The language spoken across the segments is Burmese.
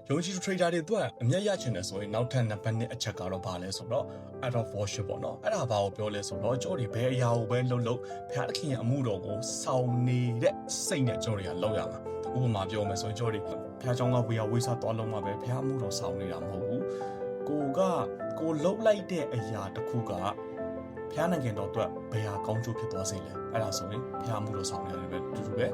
ယုံကြည်သူ trader တွေအတွက်အမျက်ရချင်တယ်ဆိုရင်နောက်ထပ်နံပါတ်1အချက်ကတော့ဘာလဲဆိုတော့ out of worship ပေါ့နော်အဲ့ဒါဘာကိုပြောလဲဆိုတော့ကျွန်တော်တွေဘယ်အရာကိုပဲလှုပ်ဘုရားသခင်ရဲ့အမှုတော်ကိုဆောင်နေတဲ့စိတ်နဲ့ကျွန်တော်တွေကလောက်ရမှာဥပမာပြောမယ်ဆိုရင်ကျွန်တော်တွေဘုရားကျောင်းကဝေယဝေးစားသွားလုံးမှာပဲဘုရားအမှုတော်ဆောင်နေတာမဟုတ်ဘူးကိုလှုပ်လိုက်တဲ့အရာတစ်ခုကဘုရားနိုင်ငံတော်အတွက်ဘယ်ဟာကောင်းကျိုးဖြစ်သွားစေလဲအဲ့ဒါဆိုရင်ဘုရားအမှုတော်ဆောင်နေတယ်ပဲတူတူပဲ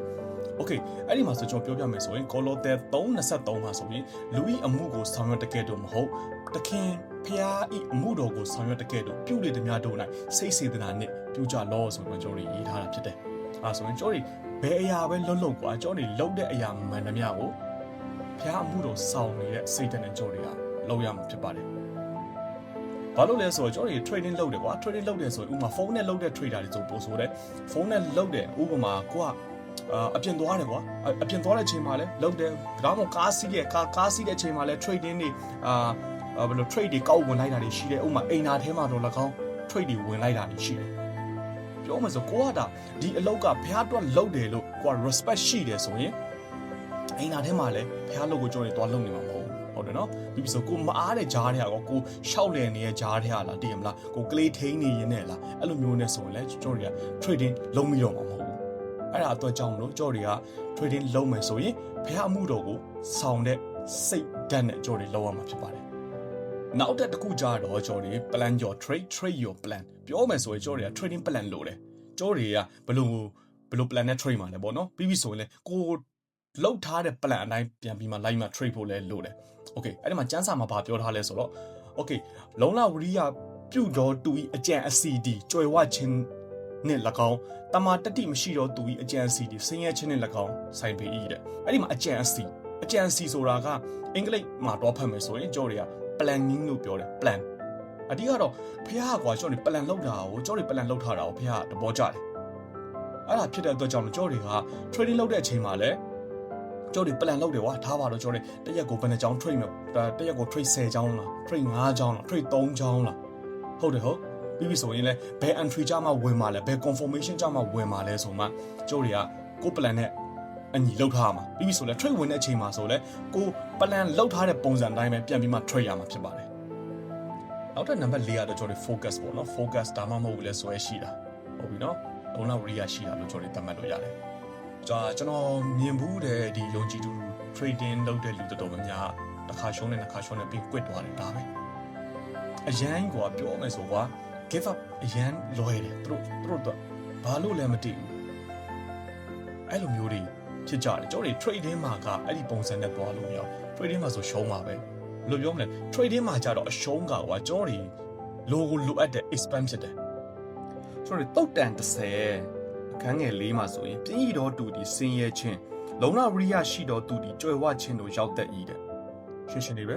โอเคအဲ့ဒီမှာဆိုကျွန်တော်ပြောပြမယ်ဆိုရင်ကောလောသဲ 3:23 မှာဆိုရင်လူ၏အမှုကိုဆောင်ရွက်တကယ်တော့မဟုတ်တခင်ဖျား၏အမှုတော်ကိုဆောင်ရွက်တကယ်တော့ပြုလေသမျှတို့၌စိတ်စေတနာနဲ့ပြုကြလောဆိုပြီးကျွန်တော်ရေးထားတာဖြစ်တယ်အဲဆိုရင်ကျွန်တော်ဘယ်အရာပဲလှုပ်ကွာကျွန်တော်လှုပ်တဲ့အရာမှန်သမျှကိုဖျားအမှုတော်ဆောင်နေတဲ့စိတ်နဲ့ကျွန်တော်လုပ်ရမှာဖြစ်ပါတယ်ဘာလို့လဲဆိုတော့ကျွန်တော် trading လုပ်တယ်ကွာ trading လုပ်တယ်ဆိုရင်ဥပမာဖုန်းနဲ့လုပ်တဲ့ trader တွေဆိုပို့ဆိုတယ်ဖုန်းနဲ့လုပ်တယ်ဥပမာကိုကအပြင်သွားတယ်ကွာအပြင်သွားတဲ့အချိန်မှာလဲလုပ်တယ်ဒါမှမဟုတ်ကားစီးတဲ့အချိန်မှာလဲ trading တွေဘယ်လို trade တွေကောက်ဝင်လိုက်တာတွေရှိတယ်ဥပမာအိမ်နာထဲမှာတော့၎င်း trade တွေဝင်လိုက်တာတွေရှိတယ်ပြောမှဆိုကိုကဒီအလောက်ကဘုရားအတွက်လုပ်တယ်လို့ကိုက respect ရှိတယ်ဆိုရင်အိမ်နာထဲမှာလဲဘုရားလုပ်ကိုကျွန်တော်တွေသွားလုပ်နေမှာမဟုတ်ဘူးဟုတ်တယ်နော်ပြီးပြီဆိုကိုမအားတဲ့ဂျားတွေကကိုရှောက်လည်နေတဲ့ဂျားတွေကလားတည်ရမလားကိုကလေးထိန်းနေရင်နဲ့လားအဲ့လိုမျိုးနဲ့ဆိုရင်လဲကျွန်တော်တွေက trading လုပ်ပြီးတော့မှာမဟုတ်ဘူးအဲ့ဒါအတွက်ကြောင့်မလို့ကျွန်တော်တွေက trading လုပ်မယ်ဆိုရင်ဘုရားအမှုတော်ကိုဆောင်တဲ့စိတ်ဓာတ်နဲ့ကျွန်တော်တွေလုပ်ရမှာဖြစ်ပါတယ်နောက်တစ်ခုကြတော့ကျွန်တော်တွေ plan your trade your plan ပြောမယ်ဆိုရင်ကျွန်တော်တွေက trading plan လုပ်တယ်ကျွန်တော်တွေကဘယ်လို plan နဲ့ trade မှာလဲပေါ့နော်ပြီးပြီဆိုရင်လဲကိုလောက်ထားတဲ့ plan အတိုင်းပြန်ပြီးမှ line မှာ trade ဖို့လဲလုပ်တယ် okay အဲ့ဒီမှာကျန်းစာမှာဘာပြောထားလဲဆိုတော့ okay လုံလဝရိယပြုတော်သူ၏အကြံအစီဒီကြွယ်ဝခြင်းနဲ့၎င်းတမာတတိမရှိတော့သူ၏အကြံအစီဒီဆင်းရဲခြင်းနဲ့၎င်းဆိုင်ပေ၏တဲ့အဲ့ဒီမှာအကြံအစီဆိုတာကအင်္ဂလိပ်မှာတော့ဖတ်မယ်ဆိုရင်ကျွန်တော်တွေက planning လို့ပြောတယ် plan အတိကတော့ဖះကွာကျွန်တော်တွေ plan လောက်တာကိုကျွန်တော်တွေ plan လောက်ထားတာကိုဖះသဘောကျတယ်အဲ့ဒါဖြစ်တဲ့အတွက်ကြောင့်ကျွန်တော်တွေက trading လုပ်တဲ့အချိန်မှာလဲကျွန်တော်တွေ plan လုပ်တယ်ကွာထားပါတော့ကျွန်တော်တွေတစ်ရက်ကိုဘယ်နှကြောင်း trade မယ်တစ်ရက်ကို trade 10ကြောင်းလား trade 5ကြောင်းလား trade 3ကြောင်းလားဟုတ်တယ်ဟုတ်ပြီးပြီဆိုရင်လဲဘယ် entry ကြမှာဝင်မှာလဲဘယ် confirmation ကြမှာဝင်မှာလဲဆိုမှကျွန်တော်တွေကကို plan နဲ့အညီလောက်ထားမှာပြီးပြီဆိုလဲ trade ဝင်တဲ့အချိန်မှာဆိုလဲကို plan လောက်ထားတဲ့ပုံစံတိုင်းပဲပြန်ပြီးမှ trade ရမှာဖြစ်ပါတယ်နောက်ထပ်နံပါတ်4ကတော့ကျွန်တော်တို့ focus ပေါ့နော် focus ဒါမှမဟုတ်ဘူးလဲဆွဲရှိတာဟုတ်ပြီနော်လုံလောက် real ရှိတာလို့ကျွန်တော်တို့သတ်မှတ်လို့ရတယ်ကျွန်တော်မြင်ဘူးတဲ့ဒီယုံကြည်သူ trading လုပ်တဲ့လူတော်တော်များများတစ်ခါရှုံးနဲ့ပြီး quit သွားတယ်ဒါပဲအရန်ကွာပြောမယ်ဆိုကွာ give up အရန်လွယ်တယ်သူတို့တော့ဘာလို့လဲမသိဘူးအဲ့လိုမျိုးတွေဖြစ်ကြတယ်ကျွန်တော်တို့ trading မှာကအဲ့ဒီပုံစံနဲ့သွားလို့မရ trading မှာဆိုရှုံးပါပဲဘယ်လိုပြောမလဲ trading မှာကြတော့အရှုံးကကွာကျွန်တော်တို့လိုအပ်တဲ့ expense ဖြစ်တယ်ကျွန်တော်တို့တုတ်တန်30အခန်းငယ်၄မှာဆိုရင်ပြင်းရတော်သူဒီစင်ရဲချင်းလုံလဝရိယရှိတော်သူဒီကြွယ်ဝချင်းတို့ရောက်တတ်၏တဲ့ရှင်းနေပဲ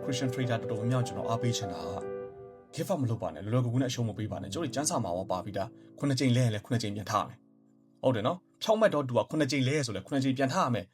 Christian trader တော်တော်များကျွန်တော်အားပေးချင်တာက give up မလုပ်ပါနဲ့လောလောကူနဲ့အရှုံးမပေးပါနဲ့ကျွန်တော်ကျန်းစာမှာပါပြီးသား9ကြိမ်လဲရင်လဲ9ကြိမ်ပြန်ထားမယ်ဟုတ်တယ်နော်ဖြောက်မှတ်တော့သူက9ကြိမ်လဲဆိုလဲ9ကြိမ်ပြန်ထားရမယ်